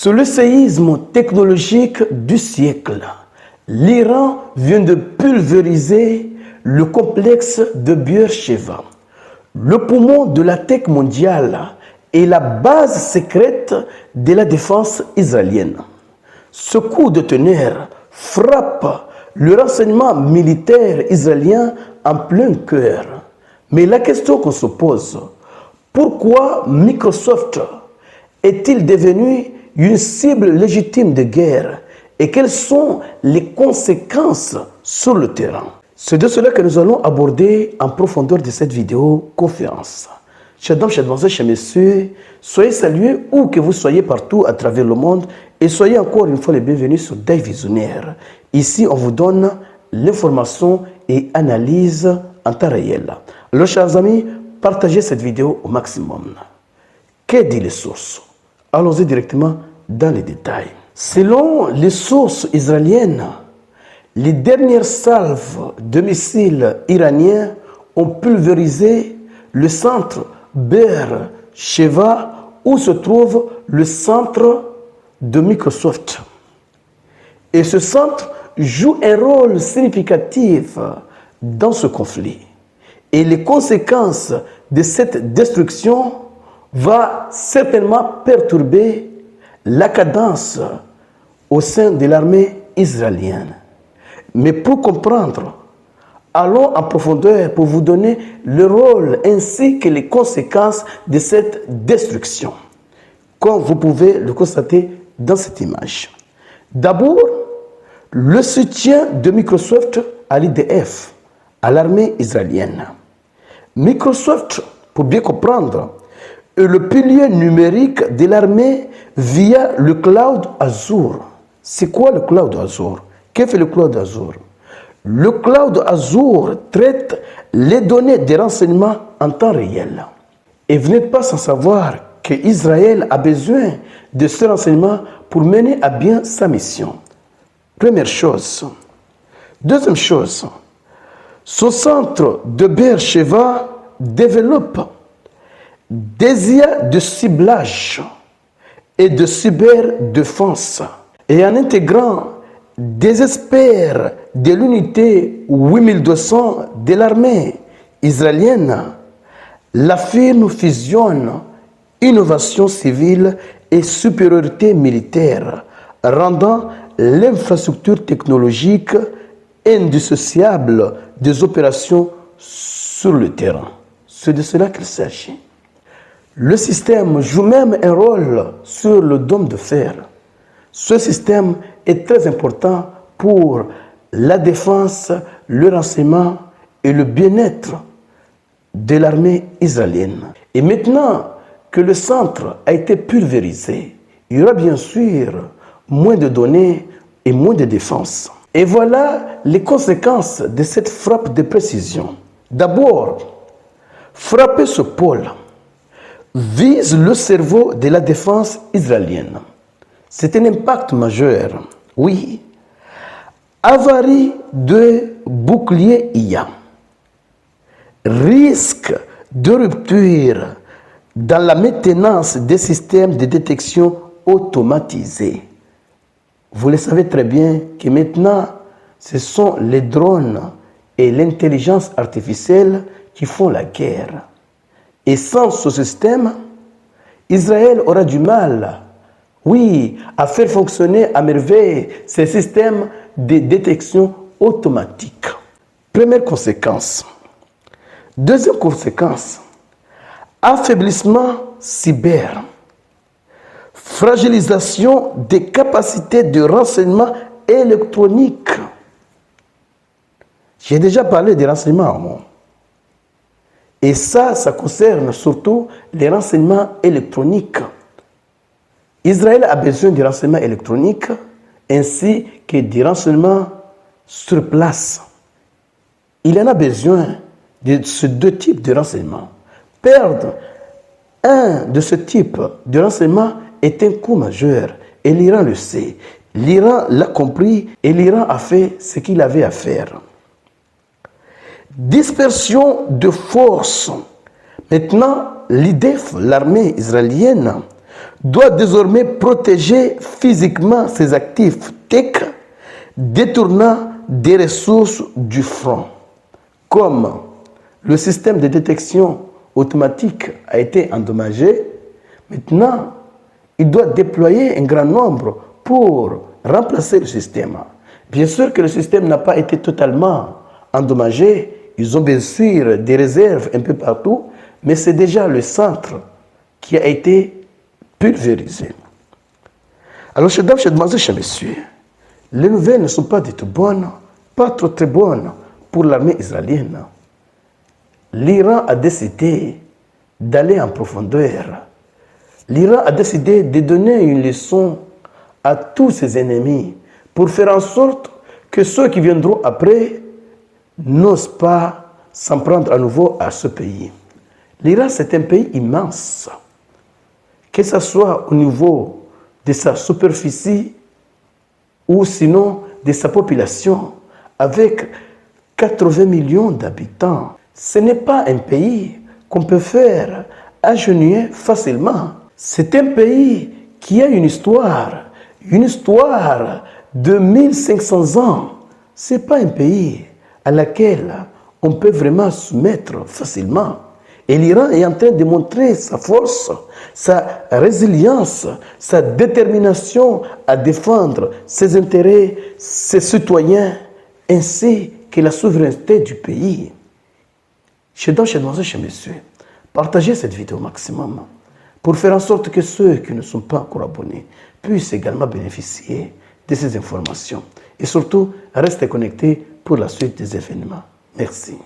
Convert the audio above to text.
C'est le séisme technologique du siècle. L'Iran vient de pulvériser le complexe de Beersheva, le poumon de la tech mondiale et la base secrète de la défense israélienne. Ce coup de tonnerre frappe le renseignement militaire israélien en plein cœur. Mais la question qu'on se pose, pourquoi Microsoft est-il devenu une cible légitime de guerre et quelles sont les conséquences sur le terrain? C'est de cela que nous allons aborder en profondeur de cette vidéo-conférence. Chers dames, chers demoiselles, chers messieurs, soyez salués où que vous soyez partout à travers le monde et soyez encore une fois les bienvenus sur Dave Visionnaire. Ici, on vous donne l'information et analyse en temps réel. Alors, chers amis, partagez cette vidéo au maximum. Que disent les sources? Allons-y directement dans les détails. Selon les sources israéliennes, les dernières salves de missiles iraniens ont pulvérisé le centre Beersheva où se trouve le centre de Microsoft. Et ce centre joue un rôle significatif dans ce conflit. Et les conséquences de cette destruction vont certainement perturber la cadence au sein de l'armée israélienne. Mais pour comprendre, allons en profondeur pour vous donner le rôle ainsi que les conséquences de cette destruction, comme vous pouvez le constater dans cette image. D'abord, le soutien de Microsoft à l'IDF, à l'armée israélienne. Microsoft, pour bien comprendre, est le pilier numérique de l'armée via le cloud Azure. C'est quoi le cloud Azure? Que fait le cloud Azure? Le cloud Azure traite les données des renseignements en temps réel. Et vous n'êtes pas sans savoir qu'Israël a besoin de ce renseignement pour mener à bien sa mission. Première chose. Deuxième chose, ce centre de Beersheva développe des IA de ciblage et de cyberdéfense. Et en intégrant des experts de l'unité 8200 de l'armée israélienne, la firme fusionne innovation civile et supériorité militaire, rendant l'infrastructure technologique indissociable des opérations sur le terrain. C'est de cela qu'il s'agit. Le système joue même un rôle sur le dôme de fer. Ce système est très important pour la défense, le renseignement et le bien-être de l'armée israélienne. Et maintenant que le centre a été pulvérisé, il y aura bien sûr moins de données et moins de défense. Et voilà les conséquences de cette frappe de précision. D'abord, frapper ce pôle vise le cerveau de la défense israélienne. C'est un impact majeur. Oui. Avarie de bouclier IA. Risque de rupture dans la maintenance des systèmes de détection automatisés. Vous le savez très bien que maintenant, ce sont les drones et l'intelligence artificielle qui font la guerre. Et sans ce système, Israël aura du mal, oui, à faire fonctionner à merveille ces systèmes de détection automatique. Première conséquence. Deuxième conséquence, affaiblissement cyber. Fragilisation des capacités de renseignement électronique. J'ai déjà parlé des renseignements. Et ça concerne surtout les renseignements électroniques. Israël a besoin des renseignements électroniques ainsi que des renseignements sur place. Il en a besoin de ces deux types de renseignements. Perdre un de ce type de renseignement est un coup majeur et l'Iran le sait. L'Iran l'a compris et l'Iran a fait ce qu'il avait à faire. Dispersion de forces. Maintenant, l'IDF, l'armée israélienne, doit désormais protéger physiquement ses actifs tech, détournant des ressources du front. Comme le système de détection automatique a été endommagé, maintenant, il doit déployer un grand nombre pour remplacer le système. Bien sûr que le système n'a pas été totalement endommagé, ils ont bien sûr des réserves un peu partout, mais c'est déjà le centre qui a été pulvérisé. Alors, chers dames, chers demoiselles, chers messieurs, les nouvelles ne sont pas du tout bonnes, pas trop très bonnes pour l'armée israélienne. L'Iran a décidé d'aller en profondeur. L'Iran a décidé de donner une leçon à tous ses ennemis pour faire en sorte que ceux qui viendront après n'osent pas s'en prendre à nouveau à ce pays. L'Iran, c'est un pays immense, que ce soit au niveau de sa superficie ou sinon de sa population, avec 80 millions d'habitants. Ce n'est pas un pays qu'on peut faire agenouiller facilement. C'est un pays qui a une histoire de 1500 ans. Ce n'est pas un pays à laquelle on peut vraiment se mettre facilement. Et l'Iran est en train de montrer sa force, sa résilience, sa détermination à défendre ses intérêts, ses citoyens, ainsi que la souveraineté du pays. Chez demoiselles, chez messieurs, partagez cette vidéo au maximum pour faire en sorte que ceux qui ne sont pas encore abonnés puissent également bénéficier de ces informations. Et surtout, restez connectés pour la suite des événements. Merci.